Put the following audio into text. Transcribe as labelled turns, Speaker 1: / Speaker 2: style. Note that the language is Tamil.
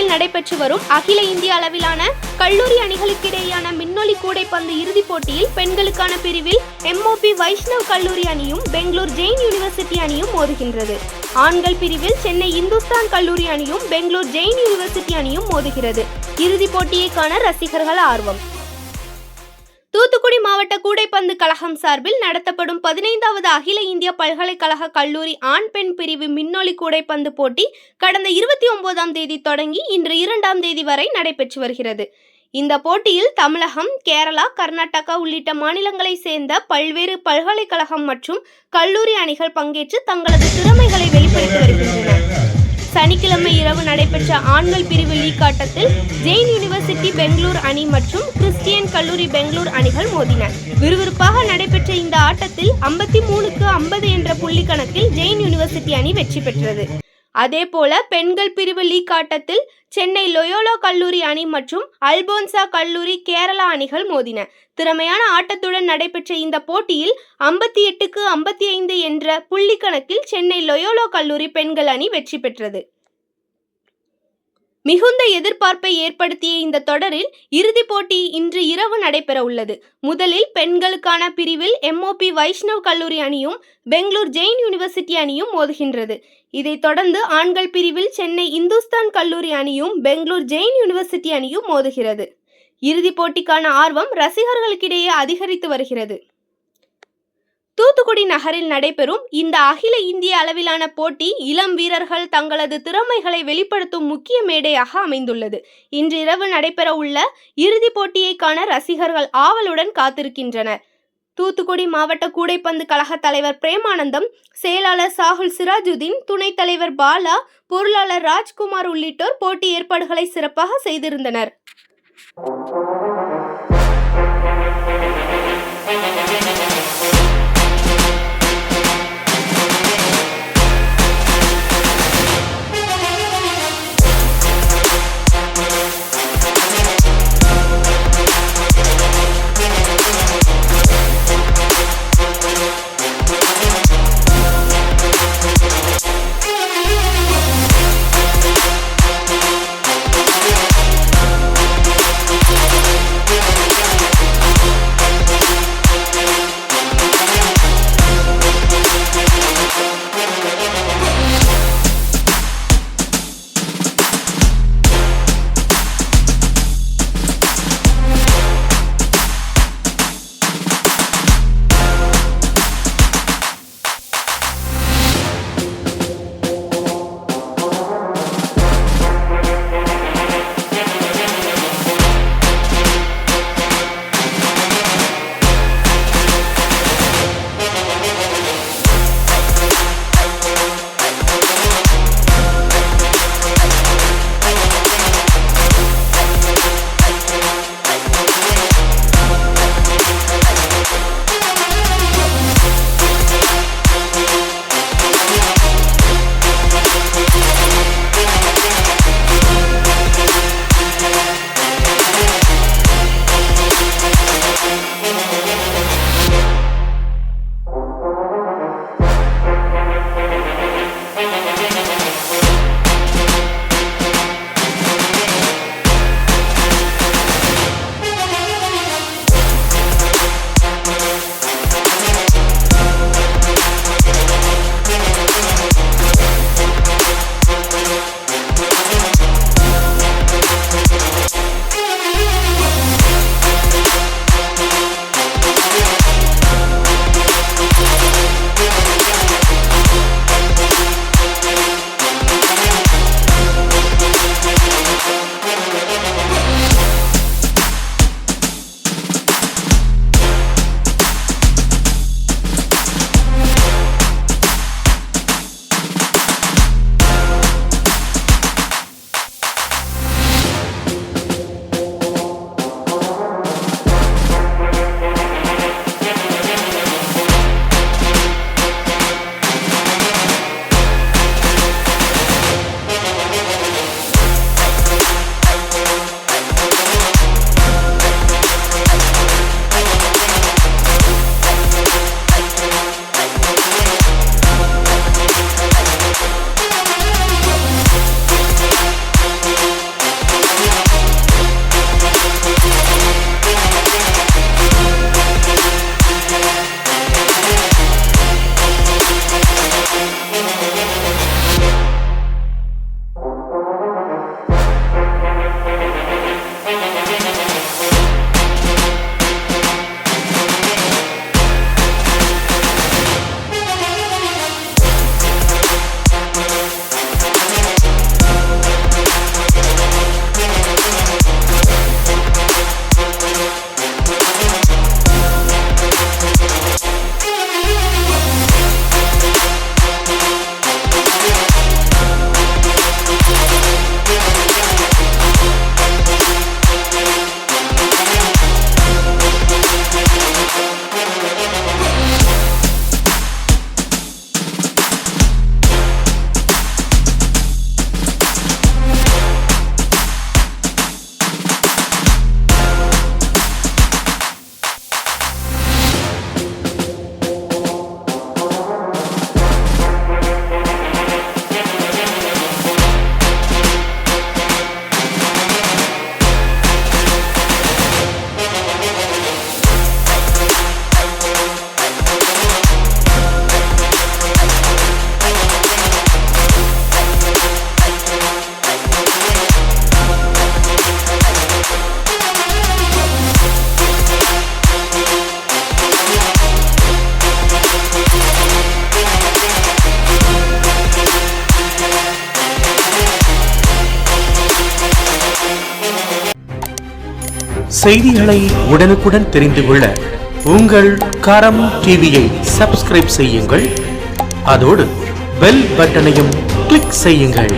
Speaker 1: சென்னையில் நடைபெற்று வரும் அகில இந்திய அளவிலான கல்லூரி அணிகளுக்கிடையேயான மின்னொலி கூடைப்பந்து இறுதிப் போட்டியில் பெண்களுக்கான பிரிவில் MOP வைஷ்ணவ் கல்லூரி அணியும் பெங்களூர் ஜெயின் யூனிவர்சிட்டி அணியும் மோதுகின்றது. ஆண்கள் பிரிவில் சென்னை இந்துஸ்தான் கல்லூரி அணியும் பெங்களூர் ஜெயின் யூனிவர்சிட்டி அணியும் மோதுகிறது. இறுதிப் போட்டியை காண ரசிகர்கள் ஆர்வம். தூத்துக்குடி மாவட்ட கூடைப்பந்து கழகம் சார்பில் நடத்தப்படும் 15வது அகில இந்திய பல்கலைக்கழக கல்லூரி ஆண் பெண் பிரிவு மின்னொலி கூடைப்பந்து போட்டி கடந்த 29ஆம் தேதி தொடங்கி இன்று 2ஆம் தேதி வரை நடைபெற்று வருகிறது. இந்த போட்டியில் தமிழகம், கேரளா, கர்நாடகா உள்ளிட்ட மாநிலங்களை சேர்ந்த பல்வேறு பல்கலைக்கழகம் மற்றும் கல்லூரி அணிகள் பங்கேற்று தங்களது திறமைகளை வெளிப்படுத்தி வருகின்றன. சனிக்கிழமை இரவு நடைபெற்ற ஆண்கள் பிரிவு லீக் ஆட்டத்தில் ஜெயின் யூனிவர்சிட்டி பெங்களூர் அணி மற்றும் கிறிஸ்டியன் கல்லூரி பெங்களூர் அணிகள் மோதின. விறுவிறுப்பாக நடைபெற்ற இந்த ஆட்டத்தில் 53க்கு 50 என்ற புள்ளி கணக்கில் ஜெயின் யூனிவர்சிட்டி அணி வெற்றி பெற்றது. அதேபோல பெண்கள் பிரிவு லீக் ஆட்டத்தில் சென்னை லொயோலா கல்லூரி அணி மற்றும் அல்போன்சா கல்லூரி கேரளா அணிகள் மோதின. திறமையான ஆட்டத்துடன் நடைபெற்ற இந்த போட்டியில் 58க்கு 55 என்ற புள்ளி கணக்கில் சென்னை லொயோலா கல்லூரி பெண்கள் அணி வெற்றி பெற்றது. மிகுந்த எதிர்பார்ப்பை ஏற்படுத்திய இந்த தொடரில் இறுதிப் போட்டி இன்று இரவு நடைபெற உள்ளது. முதலில் பெண்களுக்கான பிரிவில் MOP வைஷ்ணவ் கல்லூரி அணியும் பெங்களூர் ஜெயின் யூனிவர்சிட்டி அணியும் மோதுகின்றது. இதைத் தொடர்ந்து ஆண்கள் பிரிவில் சென்னை இந்துஸ்தான் கல்லூரி அணியும் பெங்களூர் ஜெயின் யூனிவர்சிட்டி அணியும் மோதுகிறது. இறுதிப் போட்டிக்கான ஆர்வம் ரசிகர்களுக்கிடையே அதிகரித்து வருகிறது. தூத்துக்குடி நகரில் நடைபெறும் இந்த அகில இந்திய அளவிலான போட்டி இளம் வீரர்கள் தங்களது திறமைகளை வெளிப்படுத்தும் முக்கிய மேடையாக அமைந்துள்ளது. இன்று இரவு நடைபெற உள்ள இறுதிப் போட்டியை காண ரசிகர்கள் ஆவலுடன் காத்திருக்கின்றனர். தூத்துக்குடி மாவட்ட கூடைப்பந்து கழக தலைவர் பிரேமானந்தம், செயலாளர் சாகுல் சிராஜுதீன், துணைத் தலைவர் பாலா, பொருளாளர் ராஜ்குமார் உள்ளிட்டோர் போட்டி ஏற்பாடுகளை சிறப்பாக செய்திருந்தனர்.
Speaker 2: செய்திகளை உடனுக்குடன் தெரிந்து கொள்ள உங்கள் கரம் டிவியை சப்ஸ்கிரைப் செய்யுங்கள். அதோடு பெல் பட்டனையும் கிளிக் செய்யுங்கள்.